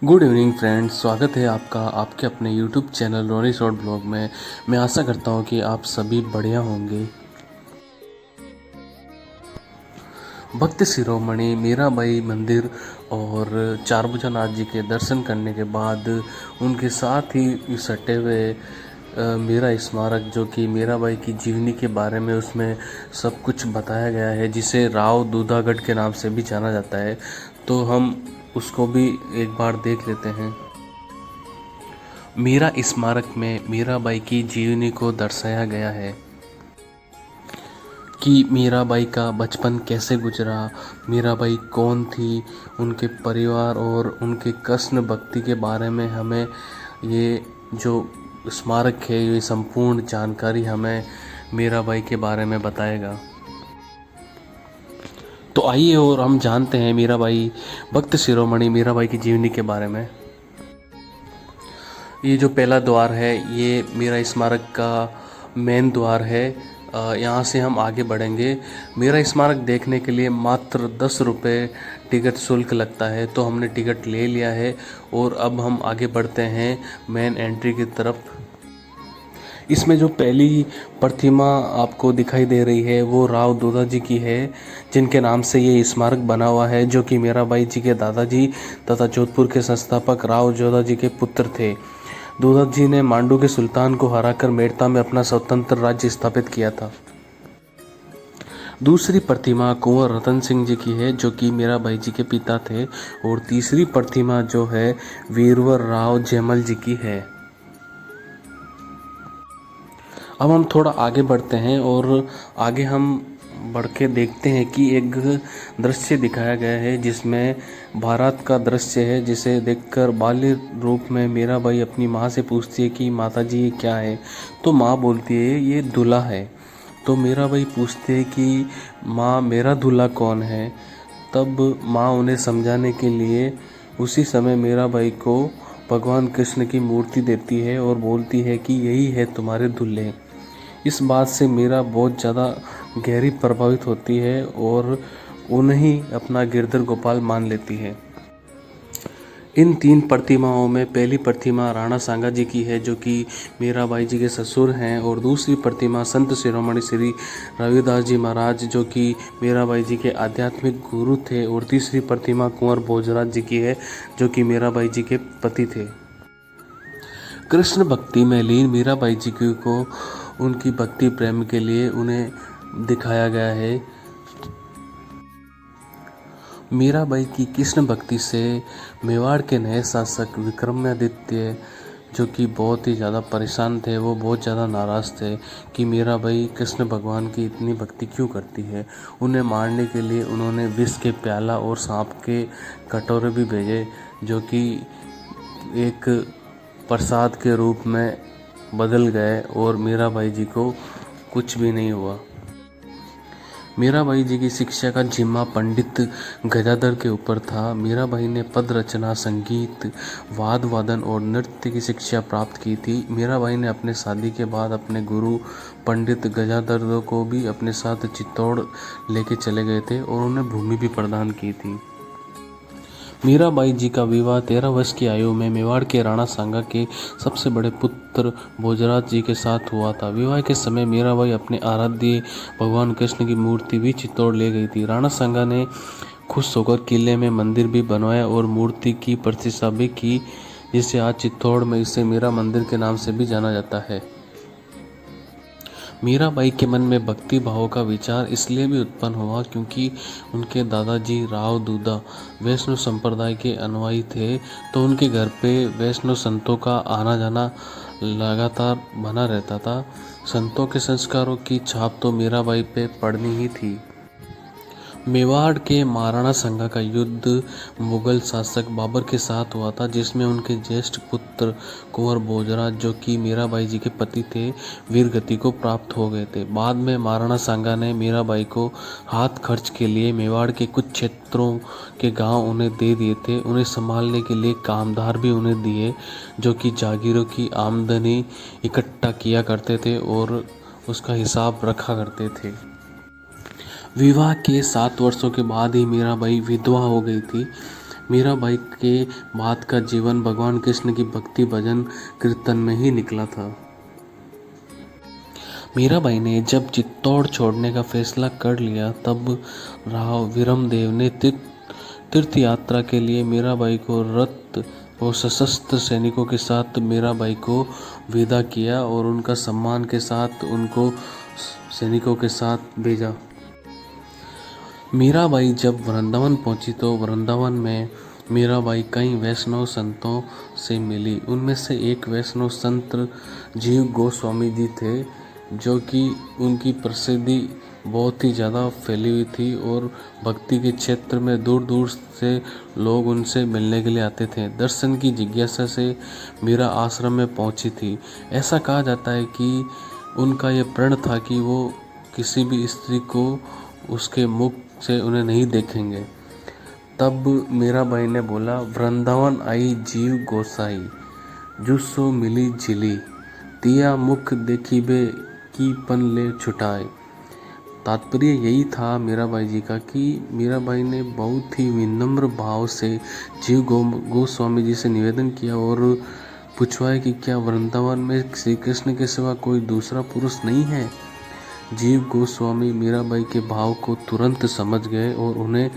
Good evening friends, स्वागत है आपका आपके अपने यूट्यूब चैनल रोनी शॉर्ट ब्लॉग में। मैं आशा करता हूँ कि आप सभी बढ़िया होंगे। भक्त शिरोमणि मीराबाई मंदिर और चारभुजानाथ जी के दर्शन करने के बाद उनके साथ ही सटे हुए मीरा स्मारक, जो कि मीराबाई की जीवनी के बारे में उसमें सब कुछ बताया गया है, जिसे राव दूधागढ़ के नाम से भी जाना जाता है। तो हम उसको भी एक बार देख लेते हैं। मीरा स्मारक में मीराबाई की जीवनी को दर्शाया गया है कि मीराबाई का बचपन कैसे गुजरा, मीराबाई कौन थी, उनके परिवार और उनके कृष्ण भक्ति के बारे में हमें ये जो स्मारक है, ये संपूर्ण जानकारी हमें मीराबाई के बारे में बताएगा। तो आइए और हम जानते हैं मीराबाई, भक्त शिरोमणि मीराबाई की जीवनी के बारे में। ये जो पहला द्वार है, ये मीरा स्मारक का मेन द्वार है। यहाँ से हम आगे बढ़ेंगे। मीरा स्मारक देखने के लिए मात्र 10 रुपये टिकट शुल्क लगता है, तो हमने टिकट ले लिया है और अब हम आगे बढ़ते हैं मेन एंट्री की तरफ। इसमें जो पहली प्रतिमा आपको दिखाई दे रही है वो राव दूधा जी की है, जिनके नाम से ये स्मारक बना हुआ है, जो कि मीराबाई जी के दादाजी तथा जोधपुर के संस्थापक राव जोधा जी के पुत्र थे। दूधा जी ने मांडू के सुल्तान को हराकर मेड़ता में अपना स्वतंत्र राज्य स्थापित किया था। दूसरी प्रतिमा कुंवर रतन सिंह जी की है, जो कि मीराबाई जी के पिता थे। और तीसरी प्रतिमा जो है वीरवर राव जयमल जी की है। अब हम थोड़ा आगे बढ़ते हैं और आगे हम बढ़ के देखते हैं कि एक दृश्य दिखाया गया है, जिसमें भारत का दृश्य है, जिसे देखकर बाल्य रूप में मीराबाई अपनी माँ से पूछती है कि माताजी ये क्या है। तो माँ बोलती है ये दूल्हा है। तो मीराबाई पूछती है कि माँ मेरा दूल्हा कौन है। तब माँ उन्हें समझाने के लिए उसी समय मीराबाई को भगवान कृष्ण की मूर्ति देती है और बोलती है कि यही है तुम्हारे दूल्हे। इस बात से मीरा बहुत ज़्यादा गहरी प्रभावित होती है और उन्हें अपना गिरधर गोपाल मान लेती है। इन तीन प्रतिमाओं में पहली प्रतिमा राणा सांगा जी की है, जो कि मीराबाई जी के ससुर हैं। और दूसरी प्रतिमा संत शिरोमणि श्री रविदास जी महाराज, जो कि मीराबाई जी के आध्यात्मिक गुरु थे। और तीसरी प्रतिमा कुंवर भोजराज जी की है, जो कि मीराबाई जी के पति थे। कृष्ण भक्ति में लीन मीराबाई जी को उनकी भक्ति प्रेम के लिए उन्हें दिखाया गया है। मीराबाई की कृष्ण भक्ति से मेवाड़ के नए शासक विक्रमादित्य, जो कि बहुत ही ज़्यादा परेशान थे, वो बहुत ज़्यादा नाराज़ थे कि मीराबाई कृष्ण भगवान की इतनी भक्ति क्यों करती है। उन्हें मारने के लिए उन्होंने विष के प्याला और सांप के कटोरे भी भेजे, जो कि एक प्रसाद के रूप में बदल गए और मीराबाई जी को कुछ भी नहीं हुआ। मीराबाई जी की शिक्षा का जिम्मा पंडित गजाधर के ऊपर था। मीराबाई ने पद रचना, संगीत, वाद वादन और नृत्य की शिक्षा प्राप्त की थी। मीराबाई ने अपने शादी के बाद अपने गुरु पंडित गजाधर को भी अपने साथ चित्तौड़ लेके चले गए थे और उन्हें भूमि भी प्रदान की थी। मीराबाई जी का विवाह 13 वर्ष की आयु में मेवाड़ के राणा सांगा के सबसे बड़े पुत्र भोजराज जी के साथ हुआ था। विवाह के समय मीराबाई अपने आराध्य भगवान कृष्ण की मूर्ति भी चित्तौड़ ले गई थी। राणा सांगा ने खुश होकर किले में मंदिर भी बनवाया और मूर्ति की प्रतिष्ठा भी की, जिसे आज चित्तौड़ में इसे मीरा मंदिर के नाम से भी जाना जाता है। मीराबाई के मन में भक्ति भाव का विचार इसलिए भी उत्पन्न हुआ क्योंकि उनके दादाजी राव दूधा वैष्णव संप्रदाय के अनुयायी थे, तो उनके घर पे वैष्णव संतों का आना जाना लगातार बना रहता था। संतों के संस्कारों की छाप तो मीराबाई पे पड़नी ही थी। मेवाड़ के महाराणा सांगा का युद्ध मुगल शासक बाबर के साथ हुआ था, जिसमें उनके ज्येष्ठ पुत्र कुंवर भोजराज, जो कि मीराबाई जी के पति थे, वीरगति को प्राप्त हो गए थे। बाद में महाराणा सांगा ने मीराबाई को हाथ खर्च के लिए मेवाड़ के कुछ क्षेत्रों के गांव उन्हें दे दिए थे। उन्हें संभालने के लिए कामदार भी उन्हें दिए, जो कि जागीरों की आमदनी इकट्ठा किया करते थे और उसका हिसाब रखा करते थे। विवाह के 7 वर्षों के बाद ही मीराबाई विधवा हो गई थी। मीराबाई के बाद का जीवन भगवान कृष्ण की भक्ति भजन कीर्तन में ही निकला था। मीराबाई ने जब चित्तौड़ छोड़ने का फैसला कर लिया तब राव वीरमदेव ने तीर्थ यात्रा के लिए मीराबाई को रथ और सशस्त्र सैनिकों के साथ मीराबाई को विदा किया और उनका सम्मान के साथ उनको सैनिकों के साथ भेजा। मीराबाई जब वृंदावन पहुंची तो वृंदावन में मीराबाई कई वैष्णव संतों से मिली। उनमें से एक वैष्णव संत जीव गोस्वामी जी थे, जो कि उनकी प्रसिद्धि बहुत ही ज़्यादा फैली हुई थी और भक्ति के क्षेत्र में दूर दूर से लोग उनसे मिलने के लिए आते थे। दर्शन की जिज्ञासा से मीरा आश्रम में पहुंची थी। ऐसा कहा जाता है कि उनका ये प्रण था कि वो किसी भी स्त्री को उसके मुख से उन्हें नहीं देखेंगे। तब मीराबाई ने बोला, वृंदावन आई जीव गोसाई, जुस्सो मिली झिली, तिया मुख देखिबे की पन ले छुटाए। तात्पर्य यही था मीराबाई जी का कि मीराबाई ने बहुत ही विनम्र भाव से जीव गोस्वामी जी से निवेदन किया और पूछवाया कि क्या वृंदावन में श्री कृष्ण के सिवा कोई दूसरा पुरुष नहीं है। जीव गोस्वामी मीराबाई के भाव को तुरंत समझ गए और उन्हें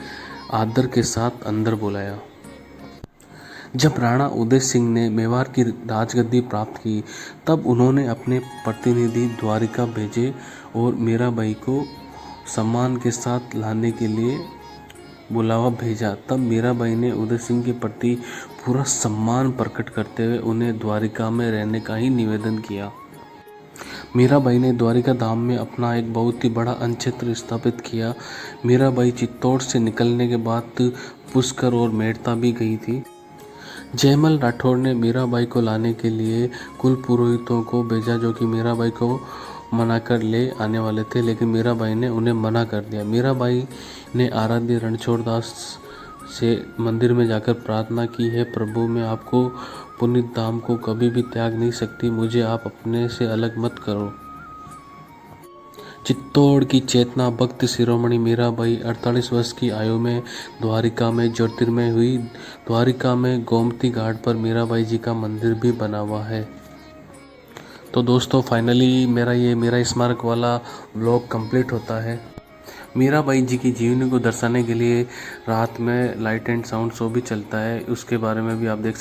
आदर के साथ अंदर बुलाया। जब राणा उदय सिंह ने मेवाड़ की राजगद्दी प्राप्त की तब उन्होंने अपने प्रतिनिधि द्वारिका भेजे और मीराबाई को सम्मान के साथ लाने के लिए बुलावा भेजा। तब मीराबाई ने उदय सिंह के प्रति पूरा सम्मान प्रकट करते हुए उन्हें द्वारिका में रहने का ही निवेदन किया। मीराबाई ने द्वारिका धाम में अपना एक बहुत ही बड़ा अनक्षेत्र स्थापित किया। मीराबाई चित्तौड़ से निकलने के बाद पुष्कर और मेड़ता भी गई थी। जयमल राठौर ने मीराबाई को लाने के लिए कुल पुरोहितों को भेजा, जो कि मीराबाई को मनाकर ले आने वाले थे, लेकिन मीराबाई ने उन्हें मना कर दिया। मीराबाई ने आराध्य रणछोड़ दास से मंदिर में जाकर प्रार्थना की, है प्रभु, मैं आपको पुनित धाम को कभी भी त्याग नहीं सकती, मुझे आप अपने से अलग मत करो। चित्तौड़ की चेतना भक्त शिरोमणि मीराबाई 48 वर्ष की आयु में द्वारिका में ज्योतिर्मय हुई। द्वारिका में गोमती घाट पर मीराबाई जी का मंदिर भी बना हुआ है। तो दोस्तों फाइनली मेरा स्मारक वाला व्लॉग कंप्लीट होता है। मीराबाई जी की जीवनी को दर्शाने के लिए रात में लाइट एंड साउंड शो भी चलता है, उसके बारे में भी आप देख सकते हैं।